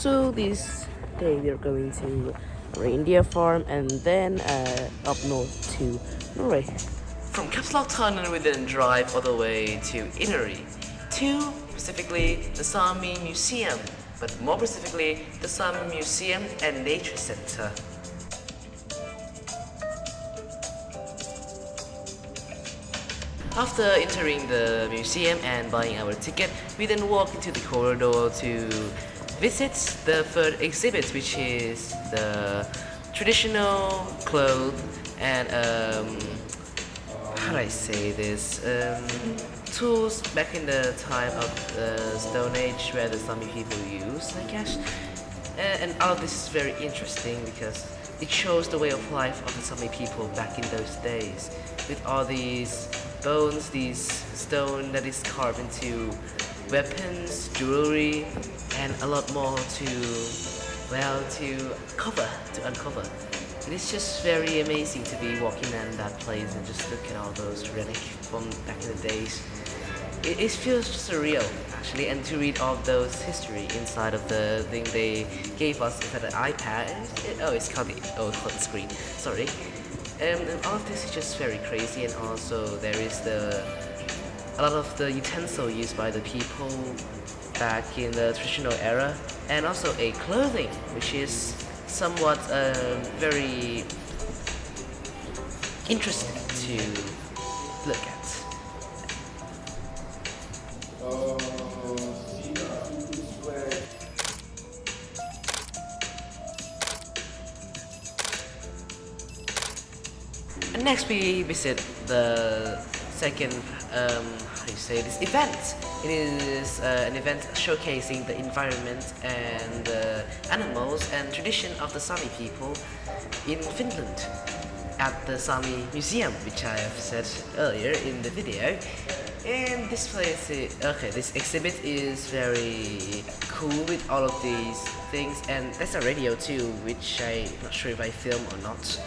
also this day we are going to reindeer farm and then up north to Norway. From Kapsloktunnel we then drive all the way to Inari, to specifically the Sami Museum, but more specifically the Sami Museum and Nature Center. After entering the museum and buying our ticket, we then walk into the corridor to visit the third exhibit, which is the traditional clothes and how do I say this? Tools back in the time of the Stone Age where the Sami people used, I guess. And all of this is very interesting because it shows the way of life of the Sami people back in those days, with all these bones, these stone that is carved into weapons, jewelry, and a lot more to uncover. And it's just very amazing to be walking in that place and just look at all those relics from back in the days. It feels surreal actually, and to read all those history inside of the thing they gave us inside the iPad. It's called the screen. Sorry. And all of this is just very crazy, and also there is a lot of the utensil used by the people back in the traditional era, and also a clothing which is somewhat very interesting to look at. And next we visit the second, how do you say this, event. It is an event showcasing the environment and animals and tradition of the Sami people in Finland at the Sami Museum, which I have said earlier in the video. And this place, this exhibit is very cool with all of these things, and there's a radio too, which I'm not sure if I film or not.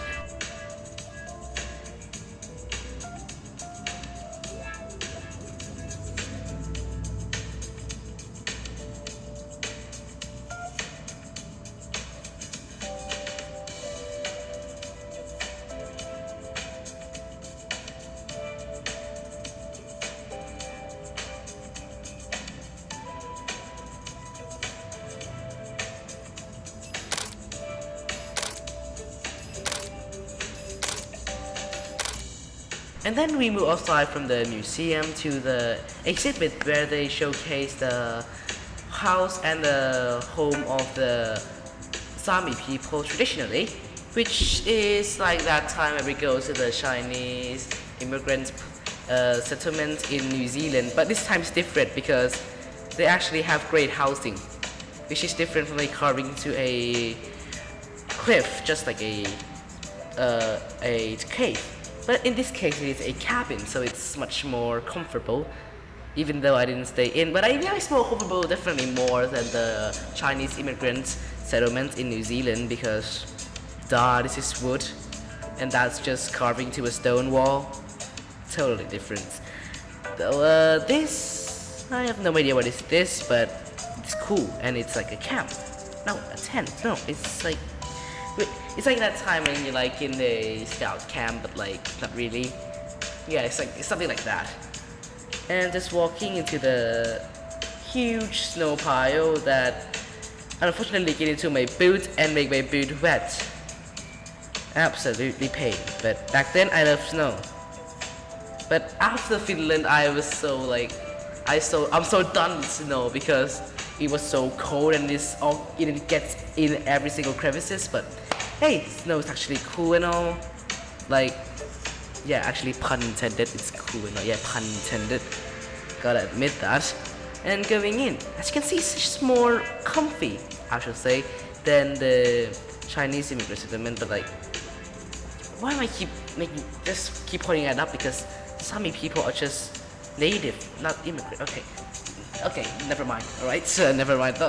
And then we move outside from the museum to the exhibit where they showcase the house and the home of the Sami people traditionally, which is like that time where we go to the Chinese immigrant settlement in New Zealand, but this time it's different because they actually have great housing, which is different from like carving to a cliff, just like a cave. But in this case, it is a cabin, so it's much more comfortable, even though I didn't stay in. But it's more comfortable, definitely more than the Chinese immigrant settlement in New Zealand, because this is wood, and that's just carving to a stone wall. Totally different. So, this, I have no idea what is this, but it's cool, and it's like a camp. No, a tent. No, it's like that time when you're like in the scout camp, but like not really. Yeah, it's something like that. And just walking into the huge snow pile that unfortunately get into my boot and make my boot wet. Absolutely pain. But back then I loved snow. But after Finland, I was so like, I'm so done with snow because it was so cold and it didn't get in every single crevices. But hey, snow is actually cool and all. Like, yeah, actually pun intended, it's cool and all. Yeah, pun intended. Gotta admit that. And going in, as you can see, it's just more comfy, I should say, than the Chinese immigrant settlement. But like, why am I keep pointing that up? Because Sami people are just native, not immigrant. Okay, never mind. All right, so never mind.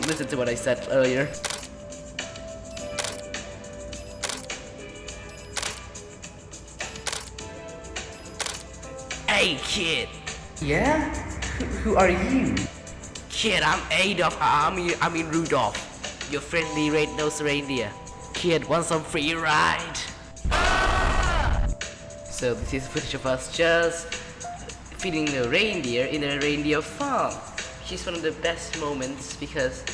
Listen to what I said earlier. Hey kid. Yeah? Who are you? Kid, I'm Adolf. I mean Rudolph. Your friendly red-nosed reindeer. Kid, want some free ride? So this is footage of us just feeding the reindeer in a reindeer farm. Which is one of the best moments because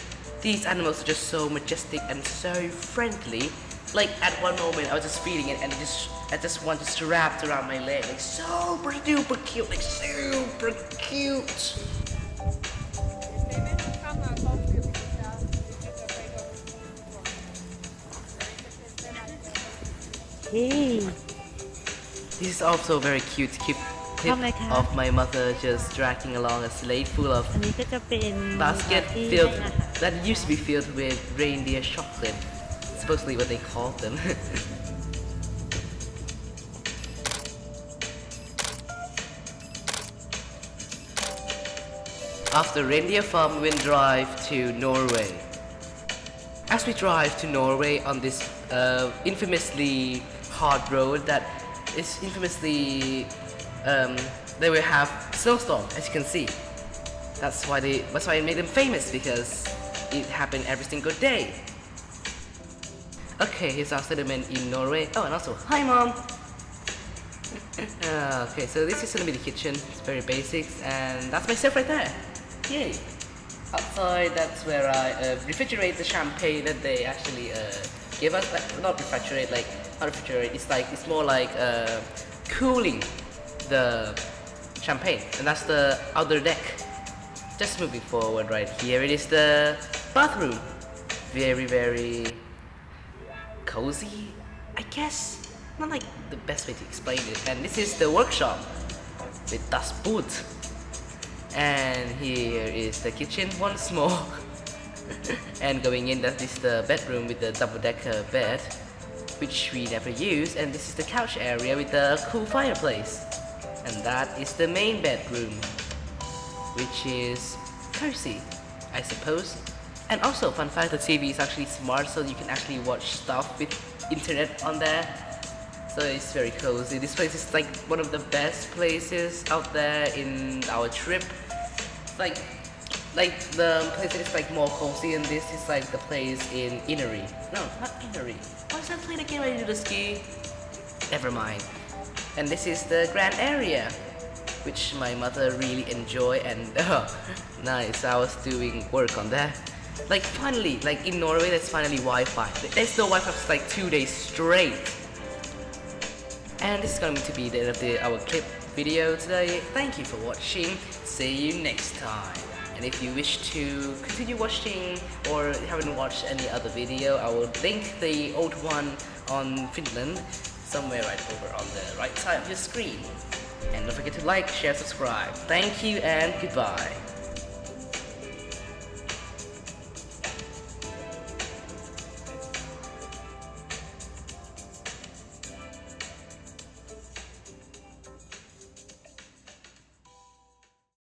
these animals are just so majestic and so friendly. Like at one moment I was just feeding it and I just want to wrap around my leg, like super duper cute, like super cute. Hey. This is also very cute clip of my mother just dragging along a sleigh full of อันนี้ก็จะเป็น basket ที่ filled ให้อาหาร that used to be filled with reindeer chocolate. Supposedly what they called them. After reindeer farm, we will drive to Norway. As we drive to Norway on this infamously hard road that is infamously they will have snowstorm, as you can see. That's why it made them famous, because it happened every single day. Okay, here's our settlement in Norway. Oh, and also, hi mom! Okay, so this is gonna be the kitchen. It's very basic, and that's myself right there. Yay! Outside, that's where I refrigerate the champagne that they actually give us. Not refrigerate, like not refrigerate. It's more like cooling the champagne, and that's the outer deck. Just moving forward, right here it is the bathroom. Very cozy, I guess. Not like the best way to explain it. And this is the workshop with dust boot. And here is the kitchen once more. And going in, that is the bedroom with the double-decker bed, which we never use. And this is the couch area with the cool fireplace. And that is the main bedroom, which is cozy, I suppose. And also, fun fact, the TV is actually smart, so you can actually watch stuff with internet on there. So it's very cozy. This place is like one of the best places out there in our trip. Like the place that is like more cozy, and this is like the place in Inari. No, not Inari. Why is that playing again when I do the ski? Never mind. And this is the grand area, which my mother really enjoy, and nice. I was doing work on that. Like finally, like in Norway, there's finally Wi-Fi. There's no Wi-Fi for like 2 days straight. And this is going to be the end of our clip video today. Thank you for watching. See you next time. And if you wish to continue watching or haven't watched any other video, I will link the old one on Finland somewhere right over on the right side of your screen. And don't forget to like, share, subscribe. Thank you and goodbye.